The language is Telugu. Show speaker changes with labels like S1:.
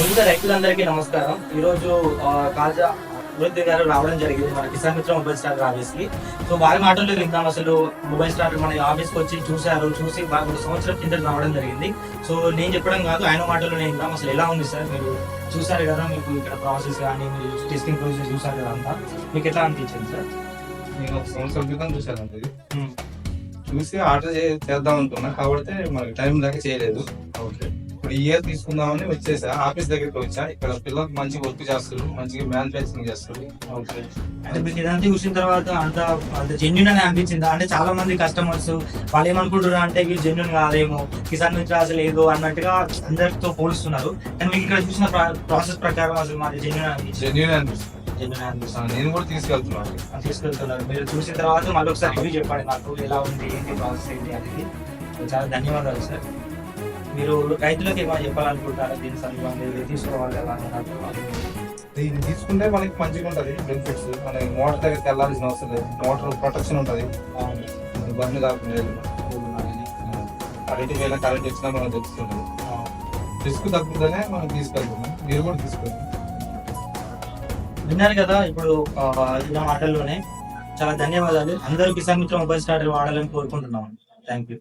S1: ముందుగా రైతులందరికీ నమస్కారం. ఈరోజు కాజా వృద్ధి గారు రావడం జరిగింది మన కిసాన్ మిత్ర మొబైల్ స్టార్ ఆఫీస్ కి. సో వారి మాటల్లో విందాం. అసలు మొబైల్ స్టార్ మన ఆఫీస్ కి వచ్చి చూసి ఒక సంవత్సరం కింద రావడం జరిగింది. సో నేను చెప్పడం కాదు, ఆయన మాటల్లో నేను విందాం. అసలు ఎలా ఉంది సార్, మీరు చూసారు కదా, మీకు ఇక్కడ ప్రాసెస్ కానీ మీరు టెస్టింగ్ ప్రాసెస్ చూసారు కదా అంతా, మీకు ఎట్లా అనిపించింది సార్?
S2: నేను ఒక సంవత్సరం క్రితం చూసాను చూసి ఆర్డర్ చేద్దాం అనుకున్నా, కాబట్టి మనకి టైం లేక చేయలేదు.
S1: ఓకే,
S2: ఇప్పుడు ఈ ఇయర్ తీసుకుందామని వచ్చేసా, ఆఫీస్ దగ్గరికి వచ్చా. ఇక్కడ పిల్లలకు మంచి వర్క్ చేస్తారు, మంచిగా మ్యానుఫ్యాక్చరింగ్ చేస్తారు.
S1: ఓకే. అంటే మీకు ఇదంతా చూసిన తర్వాత అంత జెన్యున్ అని అనిపించిందా? అంటే చాలా మంది కస్టమర్స్ వాళ్ళు ఏమనుకుంటారు అంటే ఇది జెన్యున్ కాదేమో, కిసాన్ మిత్ర అసలు ఏదో అన్నట్టుగా అందరితో పోలుస్తున్నారు. కానీ మీకు ఇక్కడ చూసిన ప్రాసెస్ ప్రకారం అసలు మాది జెన్యున్
S2: జెన్యూన్ అనిపిస్తుంది. నేను కూడా
S1: తీసుకెళ్తున్నారు. మీరు చూసిన తర్వాత మళ్ళీ ఒకసారి రివ్యూ చెప్పండి నాకు, ఎలా ఉంది, ఏంటి ప్రాసెస్ ఏంటి అనేది. చాలా ధన్యవాదాలు సార్. మీరు రైతులకు ఏమైనా చెప్పాలనుకుంటారా దీని సందర్భంగా, తీసుకోవాలి ఎలా అన్నట్టు?
S2: దీన్ని తీసుకుంటే మనకి మంచిగా ఉంటది బెనిఫిట్స్. మనకి మోటార్ దగ్గరికి వెళ్ళాల్సిన అవసరం లేదు, మోటార్ ప్రొటెక్షన్ ఉంటది, బండి కాకుండా కరెంట్ వేళ కరెంట్ వచ్చినా మనం తెలుస్తుంటది. రిస్క్ తగ్గుతుందనే మనం తీసుకెళ్తున్నాం, మీరు కూడా తీసుకోండి.
S1: విన్నారు కదా ఇప్పుడు నా మాటల్లోనే. చాలా ధన్యవాదాలు. అందరూ కిసాన్ మిత్ర మొబైల్ స్టార్ వాడాలని కోరుకుంటున్నాం. Thank you.